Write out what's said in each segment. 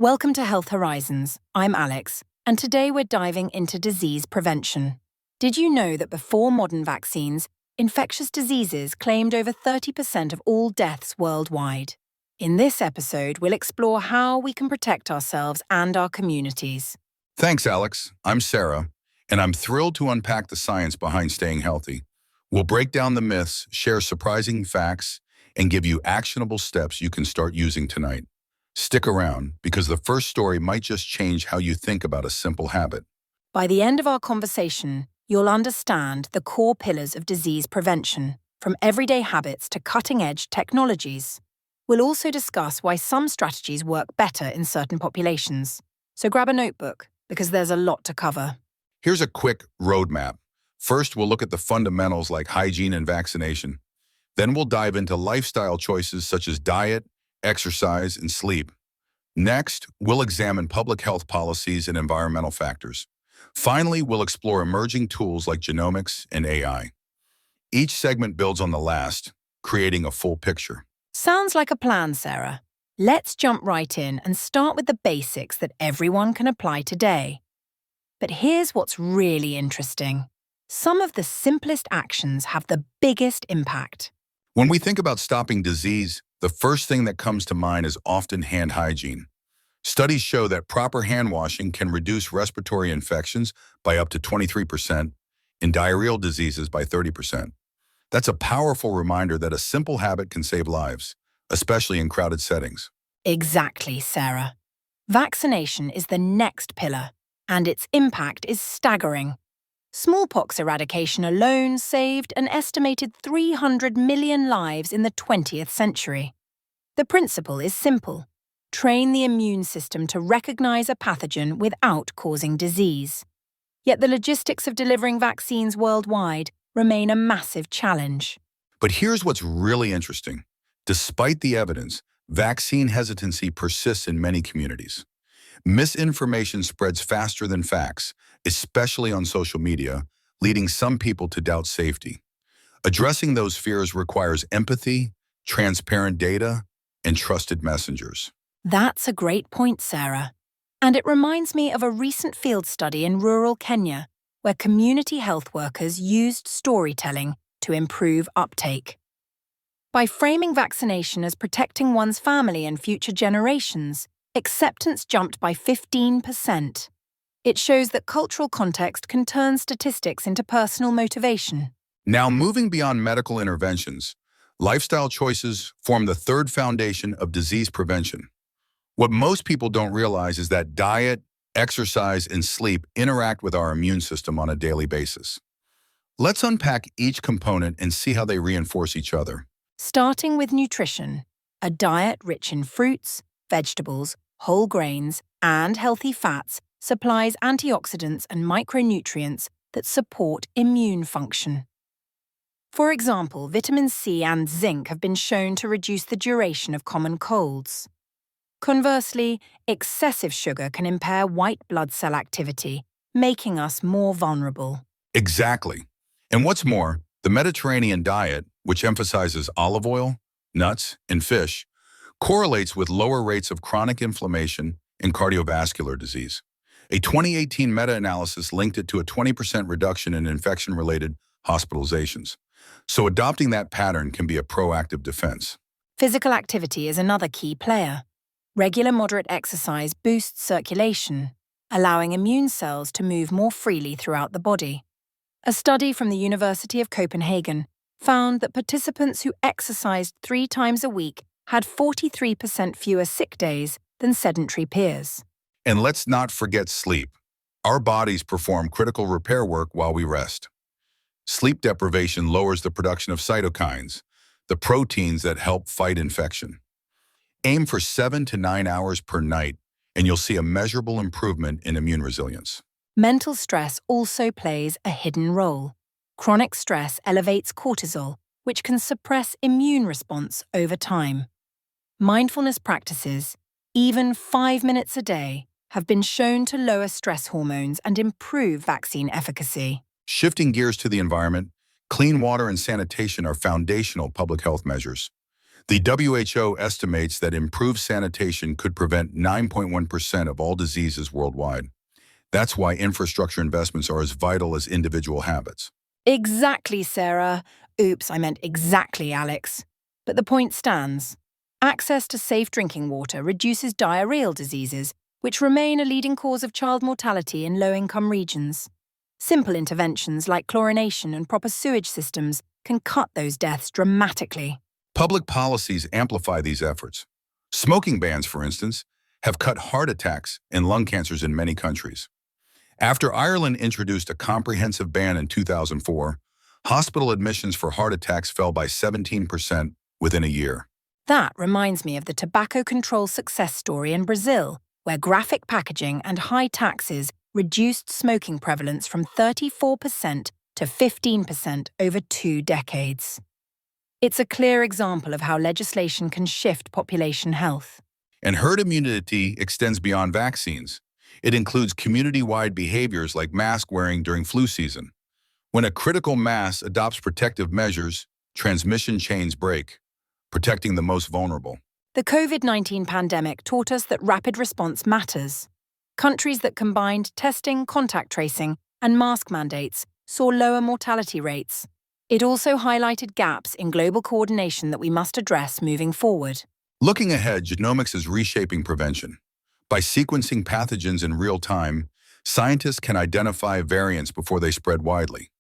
Welcome to Health Horizons. I'm Alex, and today we're diving into disease prevention. Did you know that before modern vaccines, infectious diseases claimed over 30% of all deaths worldwide? In this episode, we'll explore how we can protect ourselves and our communities. Thanks, Alex. I'm Sarah, and I'm thrilled to unpack the science behind staying healthy. We'll break down the myths, share surprising facts, and give you actionable steps you can start using tonight. Stick around, because the first story might just change how you think about a simple habit. By the end of our conversation, you'll understand the core pillars of disease prevention, from everyday habits to cutting-edge technologies. We'll also discuss why some strategies work better in certain populations. So grab a notebook, because there's a lot to cover. Here's a quick roadmap. First, we'll look at the fundamentals like hygiene and vaccination. Then we'll dive into lifestyle choices such as diet, exercise, and sleep. Next, we'll examine public health policies and environmental factors. Finally, we'll explore emerging tools like genomics and AI. Each segment builds on the last, creating a full picture. Sounds like a plan, Sarah. Let's jump right in and start with the basics that everyone can apply today. But here's what's really interesting. Some of the simplest actions have the biggest impact. When we think about stopping disease, the first thing that comes to mind is often hand hygiene. Studies show that proper hand washing can reduce respiratory infections by up to 23% and diarrheal diseases by 30%. That's a powerful reminder that a simple habit can save lives, especially in crowded settings. Exactly, Sarah. Vaccination is the next pillar, and its impact is staggering. Smallpox eradication alone saved an estimated 300 million lives in the 20th century. The principle is simple. Train the immune system to recognize a pathogen without causing disease. Yet the logistics of delivering vaccines worldwide remain a massive challenge. But here's what's really interesting. Despite the evidence, vaccine hesitancy persists in many communities. Misinformation spreads faster than facts, especially on social media, leading some people to doubt safety. Addressing those fears requires empathy, transparent data, and trusted messengers. That's a great point, Sarah. And it reminds me of a recent field study in rural Kenya, where community health workers used storytelling to improve uptake. By framing vaccination as protecting one's family and future generations, acceptance jumped by 15%. It shows that cultural context can turn statistics into personal motivation. Now, moving beyond medical interventions, lifestyle choices form the third foundation of disease prevention. What most people don't realize is that diet, exercise, and sleep interact with our immune system on a daily basis. Let's unpack each component and see how they reinforce each other. Starting with nutrition, a diet rich in fruits, vegetables, whole grains, and healthy fats supplies antioxidants and micronutrients that support immune function. For example, vitamin C and zinc have been shown to reduce the duration of common colds. Conversely, excessive sugar can impair white blood cell activity, making us more vulnerable. Exactly. And what's more, the Mediterranean diet, which emphasizes olive oil, nuts, and fish, correlates with lower rates of chronic inflammation and cardiovascular disease. A 2018 meta-analysis linked it to a 20% reduction in infection-related hospitalizations. So adopting that pattern can be a proactive defense. Physical activity is another key player. Regular moderate exercise boosts circulation, allowing immune cells to move more freely throughout the body. A study from the University of Copenhagen found that participants who exercised 3 times a week had 43% fewer sick days than sedentary peers. And let's not forget sleep. Our bodies perform critical repair work while we rest. Sleep deprivation lowers the production of cytokines, the proteins that help fight infection. Aim for 7 to 9 hours per night, and you'll see a measurable improvement in immune resilience. Mental stress also plays a hidden role. Chronic stress elevates cortisol, which can suppress immune response over time. Mindfulness practices, even 5 minutes a day, have been shown to lower stress hormones and improve vaccine efficacy. Shifting gears to the environment, clean water and sanitation are foundational public health measures. The WHO estimates that improved sanitation could prevent 9.1% of all diseases worldwide. That's why infrastructure investments are as vital as individual habits. Exactly, Sarah. Oops, I meant exactly, Alex. But the point stands. Access to safe drinking water reduces diarrheal diseases, which remain a leading cause of child mortality in low-income regions. Simple interventions like chlorination and proper sewage systems can cut those deaths dramatically. Public policies amplify these efforts. Smoking bans, for instance, have cut heart attacks and lung cancers in many countries. After Ireland introduced a comprehensive ban in 2004, hospital admissions for heart attacks fell by 17% within a year. That reminds me of the tobacco control success story in Brazil, where graphic packaging and high taxes reduced smoking prevalence from 34% to 15% over 2 decades. It's a clear example of how legislation can shift population health. And herd immunity extends beyond vaccines. It includes community-wide behaviors like mask wearing during flu season. When a critical mass adopts protective measures, transmission chains break, protecting the most vulnerable. The COVID-19 pandemic taught us that rapid response matters. Countries that combined testing, contact tracing, and mask mandates saw lower mortality rates. It also highlighted gaps in global coordination that we must address moving forward. Looking ahead, genomics is reshaping prevention. By sequencing pathogens in real time, scientists can identify variants before they spread widely.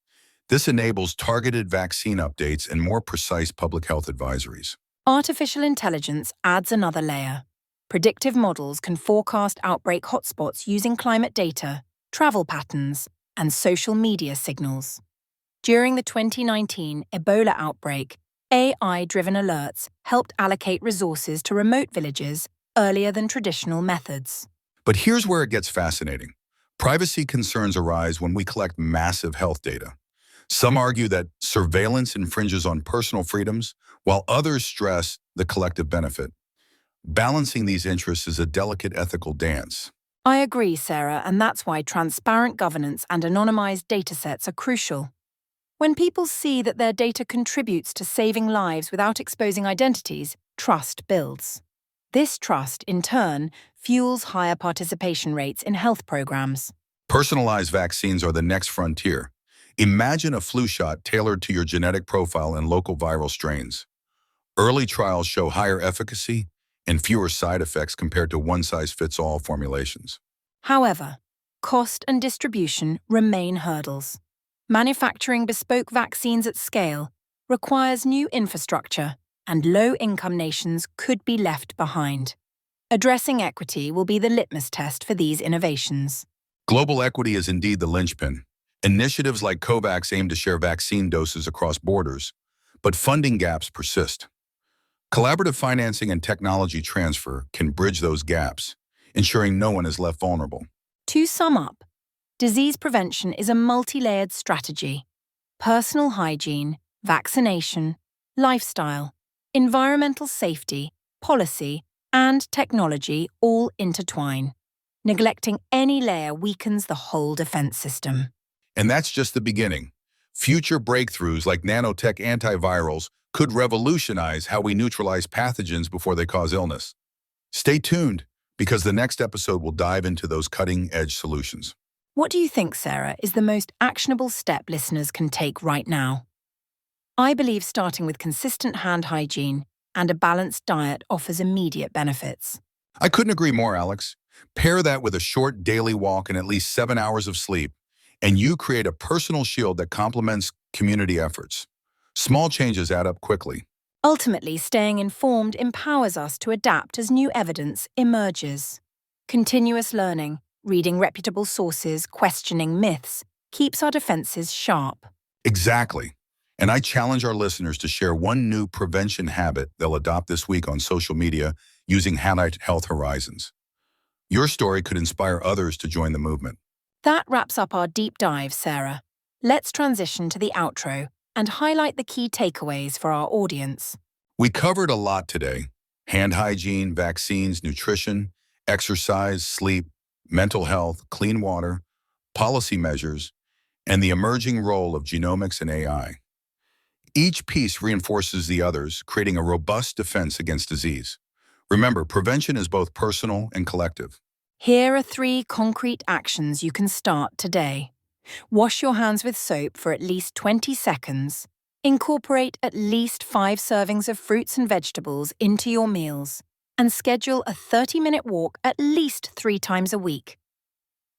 This enables targeted vaccine updates and more precise public health advisories. Artificial intelligence adds another layer. Predictive models can forecast outbreak hotspots using climate data, travel patterns, and social media signals. During the 2019 Ebola outbreak, AI-driven alerts helped allocate resources to remote villages earlier than traditional methods. But here's where it gets fascinating. Privacy concerns arise when we collect massive health data. Some argue that surveillance infringes on personal freedoms, while others stress the collective benefit. Balancing these interests is a delicate ethical dance. I agree, Sarah, and that's why transparent governance and anonymized datasets are crucial. When people see that their data contributes to saving lives without exposing identities, trust builds. This trust, in turn, fuels higher participation rates in health programs. Personalized vaccines are the next frontier. Imagine a flu shot tailored to your genetic profile and local viral strains. Early trials show higher efficacy and fewer side effects compared to one-size-fits-all formulations. However, cost and distribution remain hurdles. Manufacturing bespoke vaccines at scale requires new infrastructure, and low-income nations could be left behind. Addressing equity will be the litmus test for these innovations. Global equity is indeed the linchpin. Initiatives like COVAX aim to share vaccine doses across borders, but funding gaps persist. Collaborative financing and technology transfer can bridge those gaps, ensuring no one is left vulnerable. To sum up, disease prevention is a multi-layered strategy. Personal hygiene, vaccination, lifestyle, environmental safety, policy, and technology all intertwine. Neglecting any layer weakens the whole defense system. And that's just the beginning. Future breakthroughs like nanotech antivirals could revolutionize how we neutralize pathogens before they cause illness. Stay tuned, because the next episode will dive into those cutting-edge solutions. What do you think, Sarah, is the most actionable step listeners can take right now? I believe starting with consistent hand hygiene and a balanced diet offers immediate benefits. I couldn't agree more, Alex. Pair that with a short daily walk and at least 7 hours of sleep, and you create a personal shield that complements community efforts. Small changes add up quickly. Ultimately, staying informed empowers us to adapt as new evidence emerges. Continuous learning, reading reputable sources, questioning myths, keeps our defenses sharp. Exactly. And I challenge our listeners to share one new prevention habit they'll adopt this week on social media using #Health Horizons. Your story could inspire others to join the movement. That wraps up our deep dive, Sarah. Let's transition to the outro and highlight the key takeaways for our audience. We covered a lot today: hand hygiene, vaccines, nutrition, exercise, sleep, mental health, clean water, policy measures, and the emerging role of genomics and AI. Each piece reinforces the others, creating a robust defense against disease. Remember, prevention is both personal and collective. Here are 3 concrete actions you can start today. Wash your hands with soap for at least 20 seconds. Incorporate at least 5 servings of fruits and vegetables into your meals. And schedule a 30-minute walk at least 3 times a week.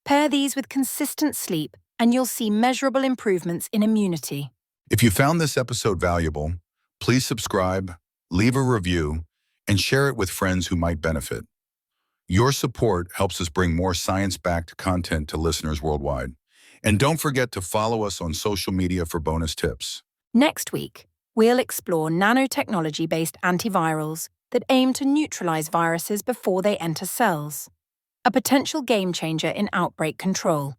Pair these with consistent sleep, and you'll see measurable improvements in immunity. If you found this episode valuable, please subscribe, leave a review, and share it with friends who might benefit. Your support helps us bring more science-backed content to listeners worldwide. And don't forget to follow us on social media for bonus tips. Next week, we'll explore nanotechnology-based antivirals that aim to neutralize viruses before they enter cells, a potential game-changer in outbreak control.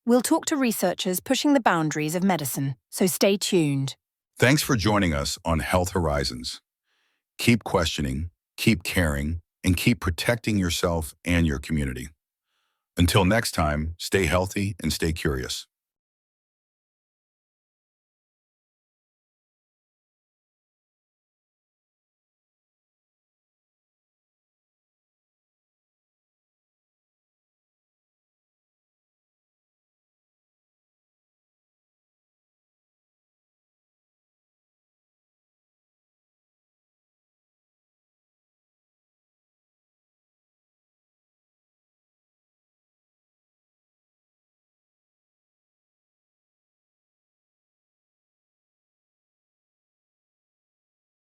We'll talk to researchers pushing the boundaries of medicine, so stay tuned. Thanks for joining us on Health Horizons. Keep questioning, keep caring, and keep protecting yourself and your community. Until next time, stay healthy and stay curious.